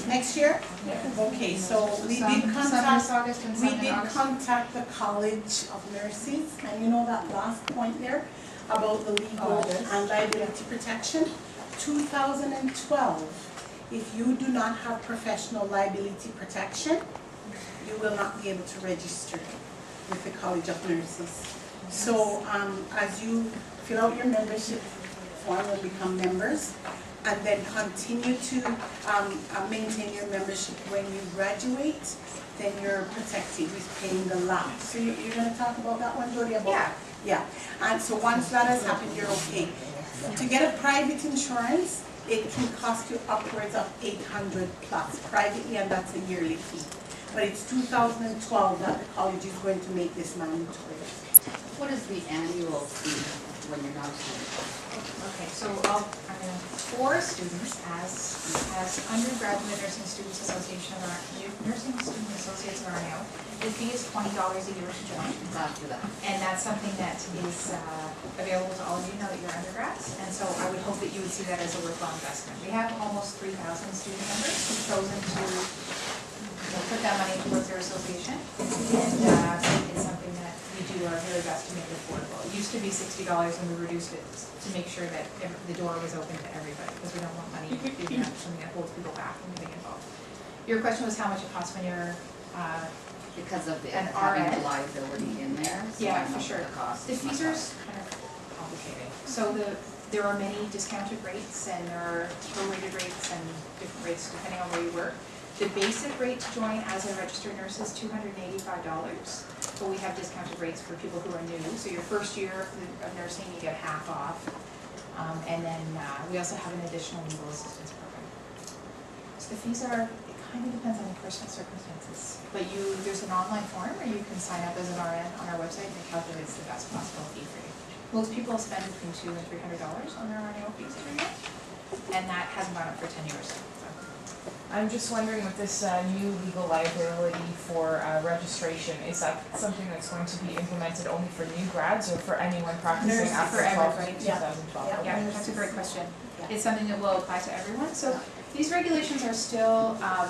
Next year? Okay, so we did contact the College of Nurses, and you know that last point there about the legal and liability protection? 2012, if you do not have professional liability protection, you will not be able to register with the College of Nurses. So as you fill out your membership form and become members, and then continue to maintain your membership when you graduate, then you're protected with paying the lot. So you're going to talk about that one, Jody? Yeah. And so once that has happened, you're okay. To get a private insurance, it can cost you upwards of $800 plus privately, and that's a yearly fee. But it's 2012 that the college is going to make this mandatory. What is the annual fee when you're not a student? Okay, so for students, as undergraduate nursing students association or nursing student associates of RNAO, the fee is $20 a year to join. After that. And that's something that is available to all of you now that you're undergrads. And so I would hope that you would see that as a worthwhile investment. We have almost 3,000 student members who've chosen to put that money towards their association. And it's something that we do our very best to make affordable. It used to be $60 and we reduced it to make sure that the door was open to everybody, because we don't want money being something that holds people back from getting involved. Your question was how much it costs when you're because of the having the liability in there. So yeah, for sure. The fees are cost. kind of complicated. So there are many discounted rates, and there are prorated rates and different rates depending on where you work. The basic rate to join as a registered nurse is $285, but we have discounted rates for people who are new. So your first year of nursing, you get half off. And then we also have an additional legal assistance program. So the fees are, it kind of depends on your personal circumstances. But there's an online form where you can sign up as an RN on our website, and it calculates the best possible fee for you. Most people spend between $200 and $300 on their RNAO fees every year, and that hasn't gone up for 10 years. I'm just wondering, with this new legal liability for registration, is that something that's going to be implemented only for new grads or for anyone practicing after 2012? Yeah, that's a great question. Yeah. It's something that will apply to everyone. So these regulations are still, how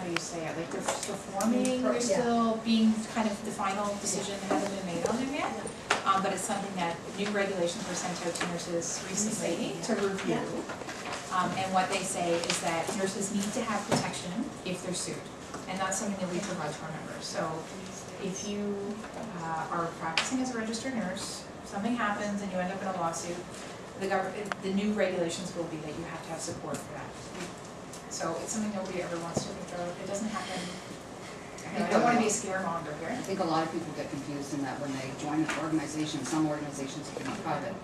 do you say it? Like they're still forming, they're still being kind of the final decision hasn't been made on them yet. But it's something that new regulations were sent out to nurses recently to review. And what they say is that nurses need to have protection if they're sued. And that's something that we provide to our members. So if you are practicing as a registered nurse, something happens and you end up in a lawsuit, the new regulations will be that you have to have support for that. So it's something nobody ever wants to think of. It doesn't happen. I don't want to be a scaremonger here. I think a lot of people get confused in that when they join an organization, some organizations can be private,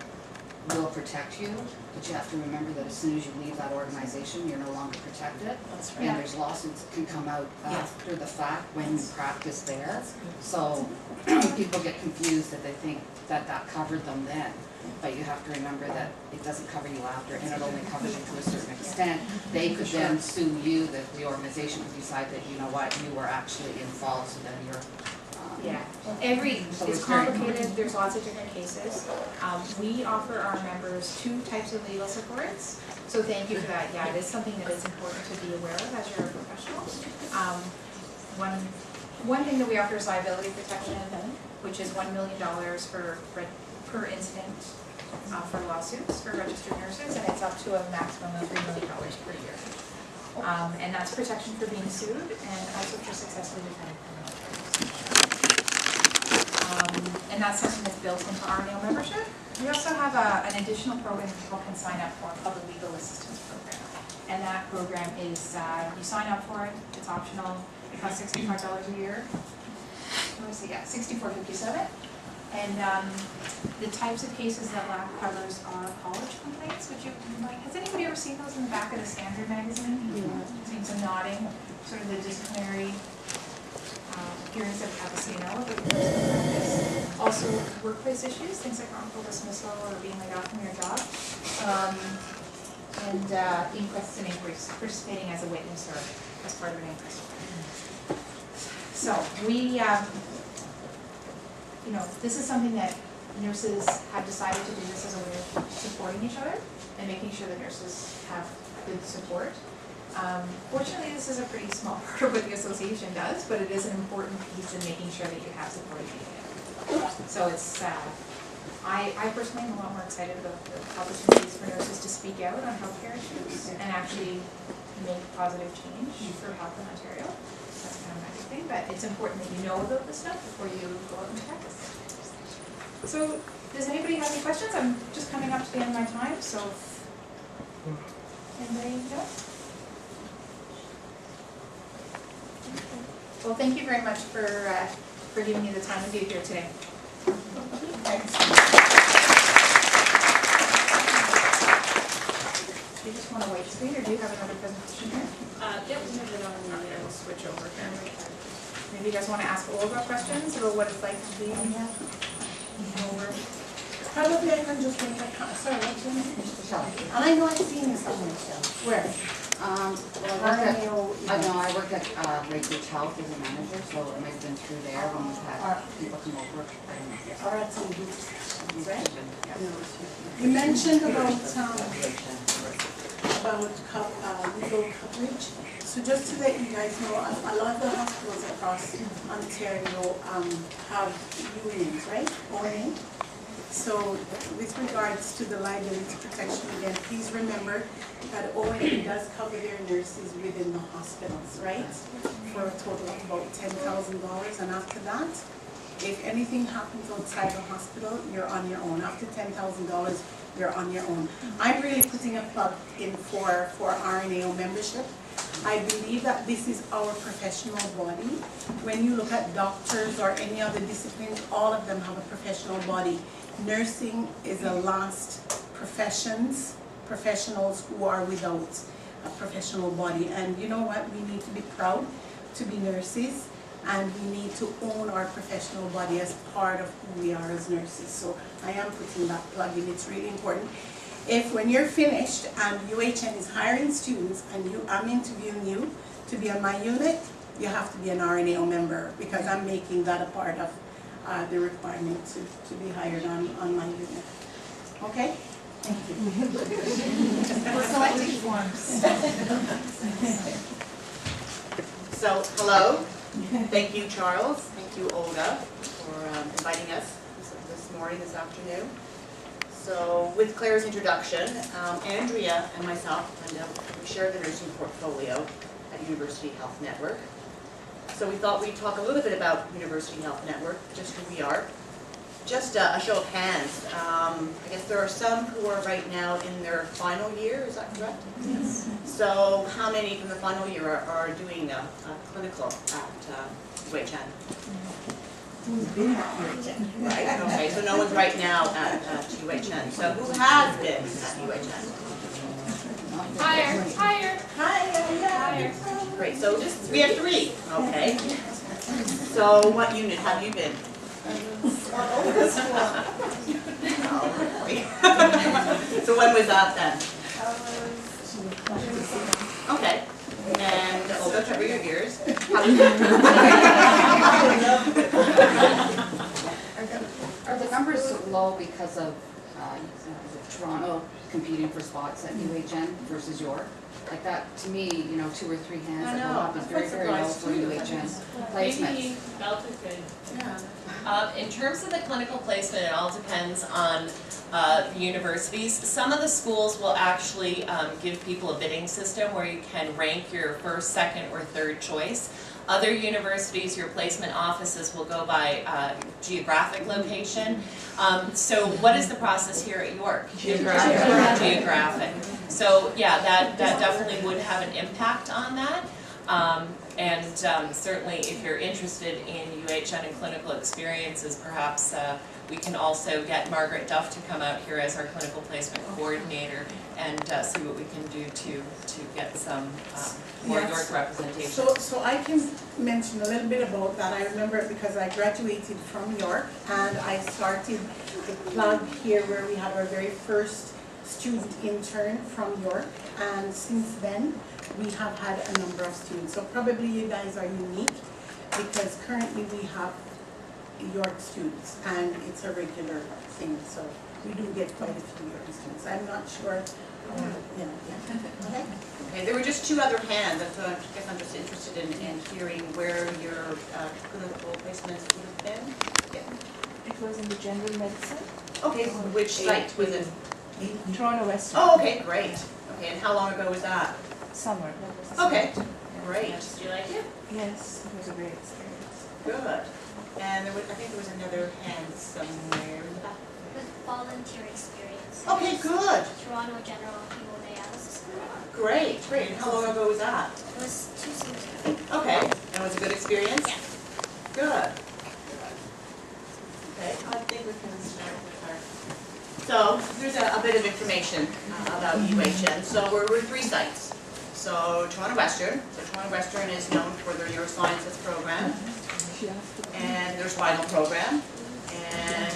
will protect you, but you have to remember that as soon as you leave that organization, you're no longer protected. That's right. And there's lawsuits that can come out after the fact when you practice there. So people get confused that they think that that covered them then. But you have to remember that it doesn't cover you after, and it only covers you to a certain extent. They could then sue you, the organization could decide that, you know what, you were actually in fault, so then you're it's complicated. There's lots of different cases. We offer our members 2 types of legal supports. So thank you for that. Yeah, it is something that is important to be aware of as you're a professional. One thing that we offer is liability protection, which is $1 million per incident for lawsuits for registered nurses, and it's up to a maximum of $3 million per year. And that's protection for being sued and also for successfully defending criminal charges. And that's something that's built into our RNAO membership. We also have an additional program that people can sign up for called the Legal Assistance Program. And that program is, you sign up for it, it's optional, it costs $65 a year. Let me see, yeah, $64.57. And the types of cases that LAP covers are college complaints, which has anybody ever seen those in the back of the Standard magazine? Yeah. Seen some nodding, sort of the disciplinary hearings at the CNO. Also workplace issues, things like wrongful dismissal or being laid off from your job. And inquests and inquiries, participating as a witness or as part of an inquest. So we, this is something that nurses have decided to do this as a way of supporting each other and making sure that nurses have good support. Fortunately, this is a pretty small part of what the association does, but it is an important piece in making sure that you have supportive media. So it's, I personally am a lot more excited about the opportunities for nurses to speak out on healthcare issues and actually make positive change for health in Ontario. That's kind of my big thing, but it's important that you know about this stuff before you go out and practice. So, does anybody have any questions? I'm just coming up to the end of my time, so anybody know? Well, thank you very much for giving me the time to be here today. Thanks. Do you just want to wait screen, or do you have another presentation here? Yep, we have it on the We'll switch over here. Maybe you guys want to ask Olga questions about what it's like to be over. Probably I can just make a comment. Sorry, what's your name? Michelle. And I know I've seen you somewhere, Michelle. Where? I work at Lakeridge Health as a manager, so it might have been through there when we've had people come over. Or at some groups, right? You mentioned about legal coverage. So just to let you guys know, a lot of the hospitals across Ontario have unions, right? ONA. So with regards to the liability protection, again, please remember that ONA does cover their nurses within the hospitals, right? For a total of about $10,000, and after that, if anything happens outside the hospital, you're on your own. After $10,000, you're on your own. I'm really putting a plug in for RNAO membership. I believe that this is our professional body. When you look at doctors or any other disciplines, all of them have a professional body. Nursing is the last professionals who are without a professional body. And you know what? We need to be proud to be nurses, and we need to own our professional body as part of who we are as nurses. So I am putting that plug in. It's really important. If when you're finished and UHN is hiring students and I'm interviewing you to be on my unit, you have to be an RNAO member, because I'm making that a part of the requirement to be hired on my unit. Okay? Thank you. We're collecting forms. So, hello. Thank you, Charles. Thank you, Olga, for inviting us this afternoon. So, with Claire's introduction, Andrea and myself, we share the nursing portfolio at University Health Network. So we thought we'd talk a little bit about University Health Network, just who we are. Just a show of hands. I guess there are some who are right now in their final year, is that correct? Yes. So how many from the final year are doing a clinical at UHN? Who's been at UHN? Right, okay, so no one's right now at UHN. So who has been at UHN? Higher. Great, so we have 3, okay. So what unit have you been? So when was that then? Okay. And Olga, cover your ears. Are the numbers low because of Toronto competing for spots at UHN versus York? Like that, to me, 2 or 3 hands that go up is very, very low for UHN placements. Maybe Delta could. Yeah. In terms of the clinical placement, it all depends on the universities. Some of the schools will actually give people a bidding system where you can rank your first, second, or third choice. Other universities, your placement offices will go by geographic location. So what is the process here at York? Geographic. So yeah, that definitely would have an impact on that. And certainly if you're interested in UHN and clinical experiences, perhaps we can also get Margaret Duff to come out here as our clinical placement coordinator and see what we can do to get some more York representation. So I can mention a little bit about that. I remember it because I graduated from York, and I started the plug here where we had our very first student intern from York, and since then we have had a number of students. So probably you guys are unique because currently we have York students, and it's a regular thing. So we do get quite a few York students. I'm not sure. Okay. Okay, there were just there's two other hands, and so I guess I'm just interested in hearing where your clinical placements would have been. Yeah. It was in the general medicine, Okay, which site was it? Toronto Western. Oh, okay, great. Okay, and how long ago was that? Summer. Okay, great, Did you like it? Yes, it was a great experience. good. And there was, I think there was another hand somewhere in the back. With volunteer experience. Okay, good, Toronto General Hemodialysis. great, great. And how long ago was that? It was 2 summers ago. Okay, and it was a good experience? Yeah. Good. Okay, I think we can start with our. So, there's a bit of information about UHN. So we're 3 sites. So Toronto Western. So Toronto Western is known for their neurosciences program. And their spinal program. And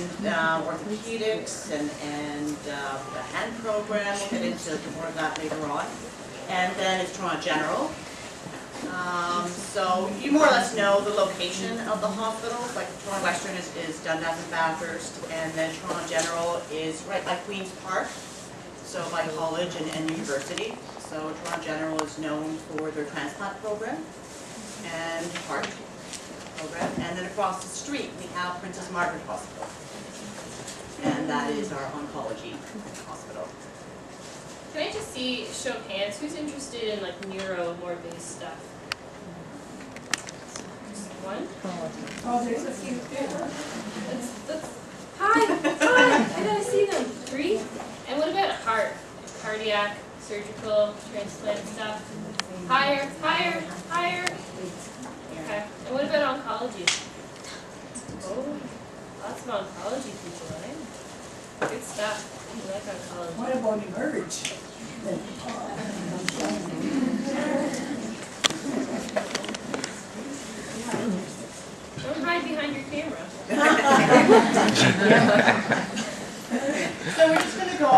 orthopedics and the hand program. We'll get into more of that later on. And then it's Toronto General. So you more or less know the location of the hospitals, like Toronto Western is Dundas and Bathurst, and then Toronto General is right by Queen's Park, so by college and university. So Toronto General is known for their transplant program and heart program, and then across the street we have Princess Margaret Hospital, and that is our oncology hospital. Can I just see, show of hands, who's interested in like neuro, more based stuff? Just one? Oh, there's a few. Hi, I gotta see them. 3? And what about heart, cardiac, surgical, transplant stuff? Higher, higher, higher. Okay, and what about oncology? Oh, lots of oncology people, eh? Good stuff. I like oncology. What about emerge? Don't hide behind your camera. So we're just going to go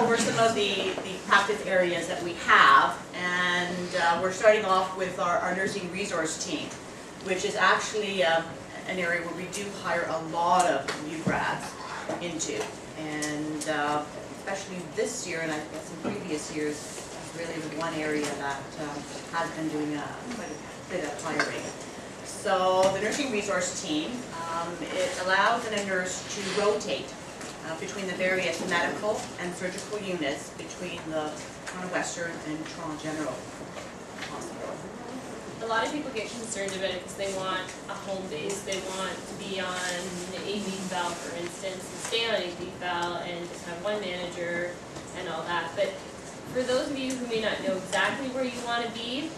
over some of the practice areas that we have, and we're starting off with our nursing resource team, which is actually an area where we do hire a lot of new grads into, and especially this year, and I guess in previous years, really the one area that has been doing quite a bit of hiring. So the nursing resource team, it allows a nurse to rotate between the various medical and surgical units between the Toronto Western and Toronto General Hospital. A lot of people get concerned about it because they want a home base. They want to be on AV val, for instance, and stay on AV val and just have one manager and all that. But for those of you who may not know exactly where you want to be,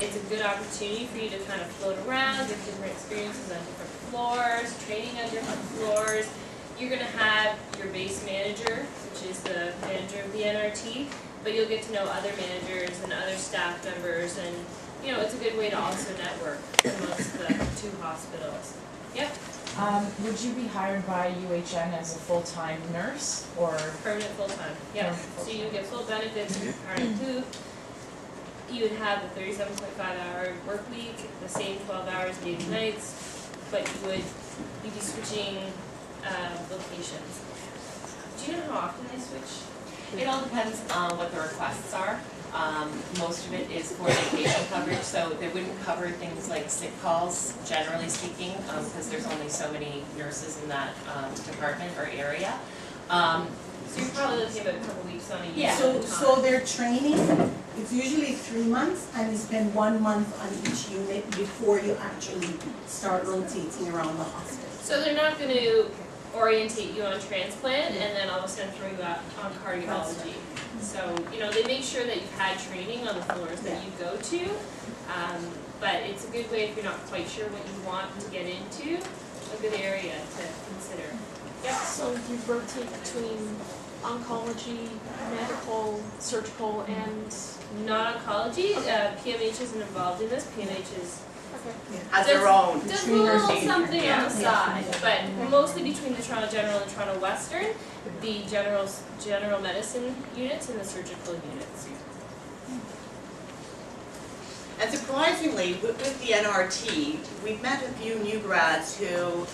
it's a good opportunity for you to kind of float around, get different experiences on different floors, training on different floors. You're going to have your base manager, which is the manager of the NRT, but you'll get to know other managers and other staff members, and you know, it's a good way to also network amongst the 2 hospitals. Yep. Would you be hired by UHN as a full-time nurse or? Permanent full-time, yeah. So you get full benefits, part of too. You would have the 37.5-hour work week, the same 12 hours days and nights, but you'd be switching locations. Do you know how often they switch? It all depends on what the requests are. Most of it is for vacation coverage, so they wouldn't cover things like sick calls, generally speaking, because there's only so many nurses in that department or area. So you're probably looking at a couple weeks on a year. Yeah. So their training, it's usually 3 months, and you spend 1 month on each unit before you actually start rotating around the hospital. So they're not going to orientate you on transplant and then all of a sudden throw you out on cardiology. So, you know, they make sure that you've had training on the floors that you go to, but it's a good way if you're not quite sure what you want to get into, a good area to consider. Yep. So you rotate between oncology, medical, surgical, and Not oncology, PMH isn't involved in this, PMH is Has their own. does a little something on the side, but mostly between the Toronto General and Toronto Western, the general medicine units and the surgical units. And surprisingly, with the NRT, we've met a few new grads who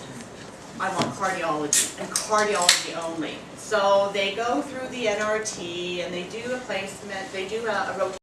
I want cardiology and cardiology only. So they go through the NRT and they do a placement, they do a rotation.